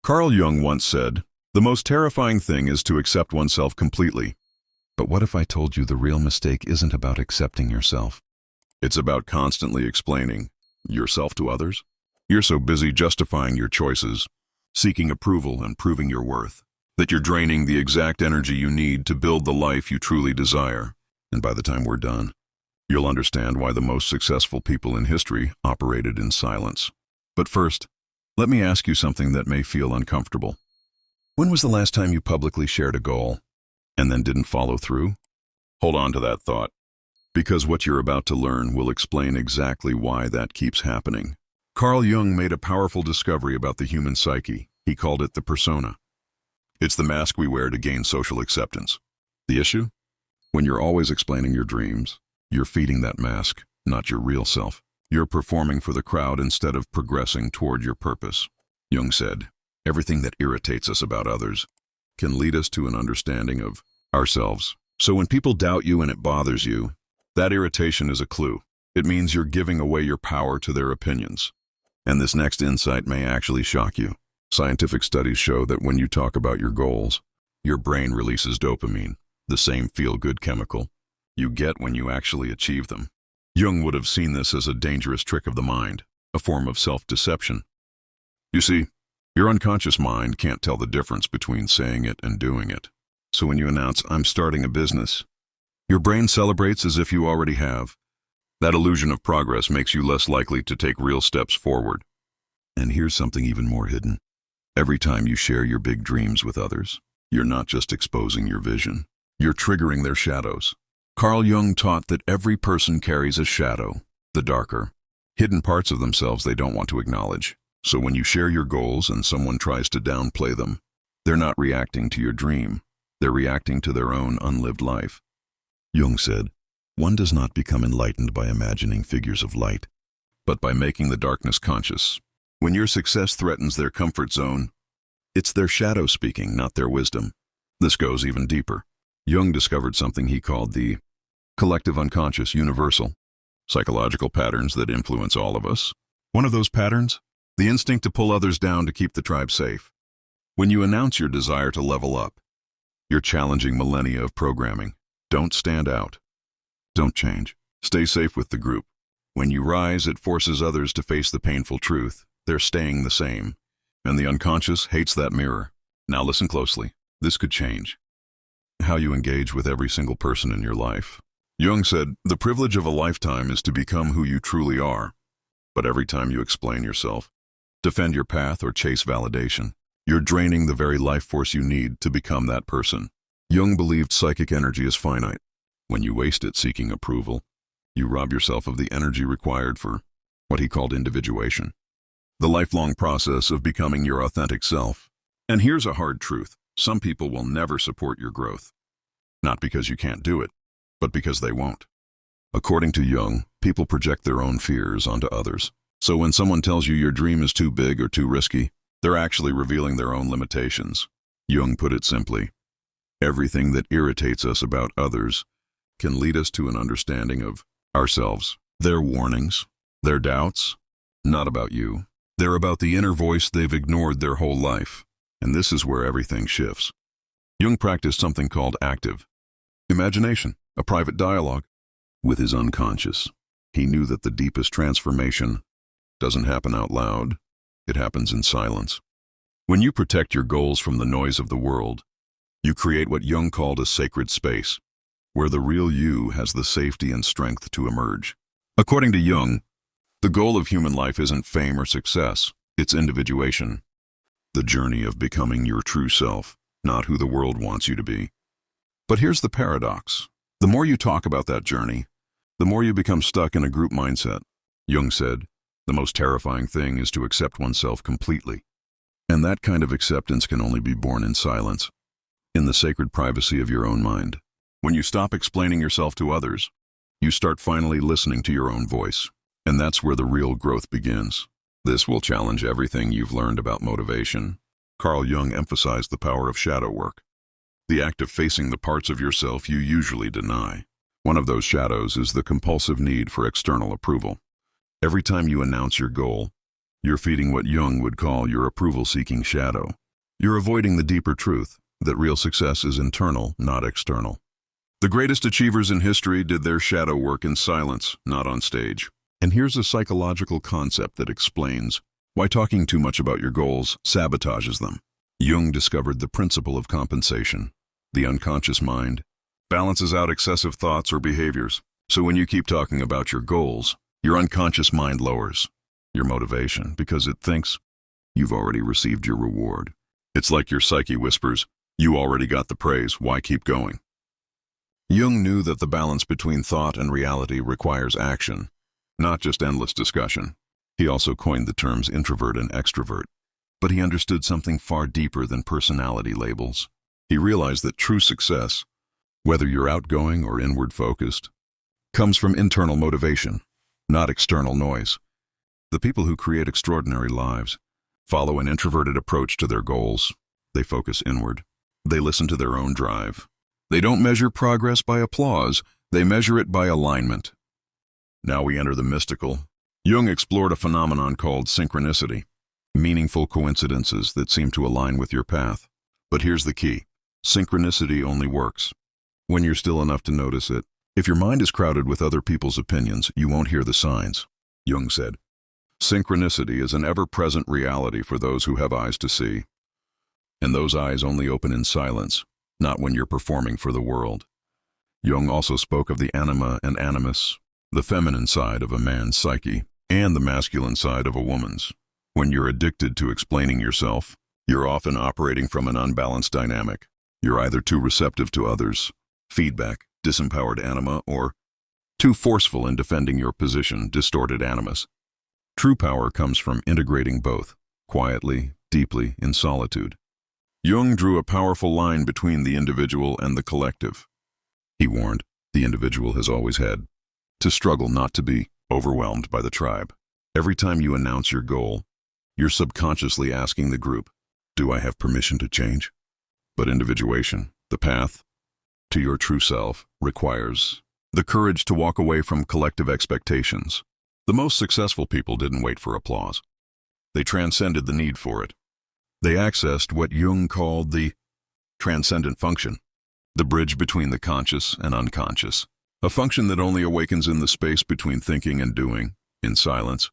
Carl Jung once said, "The most terrifying thing is to accept oneself completely." But what if I told you the real mistake isn't about accepting yourself? It's about constantly explaining yourself to others. You're so busy justifying your choices, seeking approval and proving your worth, that you're draining the exact energy you need to build the life you truly desire. And by the time we're done, you'll understand why the most successful people in history operated in silence. But first, let me ask you something that may feel uncomfortable. When was the last time you publicly shared a goal and then didn't follow through? Hold on to that thought, because what you're about to learn will explain exactly why that keeps happening. Carl Jung made a powerful discovery about the human psyche. He called it the persona. It's the mask we wear to gain social acceptance. The issue? When you're always explaining your dreams, you're feeding that mask, not your real self. You're performing for the crowd instead of progressing toward your purpose. Jung said, everything that irritates us about others can lead us to an understanding of ourselves. So when people doubt you and it bothers you, that irritation is a clue. It means you're giving away your power to their opinions. And this next insight may actually shock you. Scientific studies show that when you talk about your goals, your brain releases dopamine, the same feel-good chemical you get when you actually achieve them. Jung would have seen this as a dangerous trick of the mind, a form of self-deception. You see, your unconscious mind can't tell the difference between saying it and doing it. So when you announce, "I'm starting a business," your brain celebrates as if you already have. That illusion of progress makes you less likely to take real steps forward. And here's something even more hidden. Every time you share your big dreams with others, you're not just exposing your vision, you're triggering their shadows. Carl Jung taught that every person carries a shadow, the darker, hidden parts of themselves they don't want to acknowledge. So when you share your goals and someone tries to downplay them, they're not reacting to your dream, they're reacting to their own unlived life. Jung said, one does not become enlightened by imagining figures of light, but by making the darkness conscious. When your success threatens their comfort zone, it's their shadow speaking, not their wisdom. This goes even deeper. Jung discovered something he called the collective unconscious universal, psychological patterns that influence all of us. One of those patterns? The instinct to pull others down to keep the tribe safe. When you announce your desire to level up, you're challenging millennia of programming. Don't stand out. Don't change. Stay safe with the group. When you rise, it forces others to face the painful truth. They're staying the same. And the unconscious hates that mirror. Now listen closely. This could change how you engage with every single person in your life. Jung said, the privilege of a lifetime is to become who you truly are. But every time you explain yourself, defend your path, or chase validation, you're draining the very life force you need to become that person. Jung believed psychic energy is finite. When you waste it seeking approval, you rob yourself of the energy required for what he called individuation, the lifelong process of becoming your authentic self. And here's a hard truth. Some people will never support your growth. Not because you can't do it, but because they won't. According to Jung, people project their own fears onto others. So when someone tells you your dream is too big or too risky, they're actually revealing their own limitations. Jung put it simply, everything that irritates us about others can lead us to an understanding of ourselves. Their warnings, their doubts, not about you. They're about the inner voice they've ignored their whole life. And this is where everything shifts. Jung practiced something called active imagination, a private dialogue with his unconscious. He knew that the deepest transformation doesn't happen out loud, it happens in silence. When you protect your goals from the noise of the world, you create what Jung called a sacred space, where the real you has the safety and strength to emerge. According to Jung, the goal of human life isn't fame or success, it's individuation. The journey of becoming your true self, not who the world wants you to be. But here's the paradox. The more you talk about that journey, the more you become stuck in a group mindset. Jung said, the most terrifying thing is to accept oneself completely. And that kind of acceptance can only be born in silence, in the sacred privacy of your own mind. When you stop explaining yourself to others, you start finally listening to your own voice. And that's where the real growth begins. This will challenge everything you've learned about motivation. Carl Jung emphasized the power of shadow work, the act of facing the parts of yourself you usually deny. One of those shadows is the compulsive need for external approval. Every time you announce your goal, You're feeding what Jung would call your approval-seeking shadow. You're avoiding the deeper truth that real success is internal, not external. The greatest achievers in history did their shadow work in silence, not on stage. And here's a psychological concept that explains why talking too much about your goals sabotages them. Jung discovered the principle of compensation. The unconscious mind balances out excessive thoughts or behaviors. So when you keep talking about your goals, your unconscious mind lowers your motivation because it thinks you've already received your reward. It's like your psyche whispers, you already got the praise, why keep going? Jung knew that the balance between thought and reality requires action, not just endless discussion. He also coined the terms introvert and extrovert. But he understood something far deeper than personality labels. He realized that true success, whether you're outgoing or inward-focused, comes from internal motivation, not external noise. The people who create extraordinary lives follow an introverted approach to their goals. They focus inward. They listen to their own drive. They don't measure progress by applause. They measure it by alignment. Now we enter the mystical. Jung explored a phenomenon called synchronicity, meaningful coincidences that seem to align with your path. But here's the key. Synchronicity only works when you're still enough to notice it. If your mind is crowded with other people's opinions, you won't hear the signs. Jung said, synchronicity is an ever-present reality for those who have eyes to see. And those eyes only open in silence, not when you're performing for the world. Jung also spoke of the anima and animus, the feminine side of a man's psyche, and the masculine side of a woman's. When you're addicted to explaining yourself, you're often operating from an unbalanced dynamic. You're either too receptive to others, feedback, disempowered anima, or too forceful in defending your position, distorted animus. True power comes from integrating both, quietly, deeply, in solitude. Jung drew a powerful line between the individual and the collective. He warned, the individual has always had to struggle not to be overwhelmed by the tribe. Every time you announce your goal, you're subconsciously asking the group, do I have permission to change? But individuation, the path to your true self, requires the courage to walk away from collective expectations. The most successful people didn't wait for applause. They transcended the need for it. They accessed what Jung called the transcendent function, the bridge between the conscious and unconscious, a function that only awakens in the space between thinking and doing, in silence.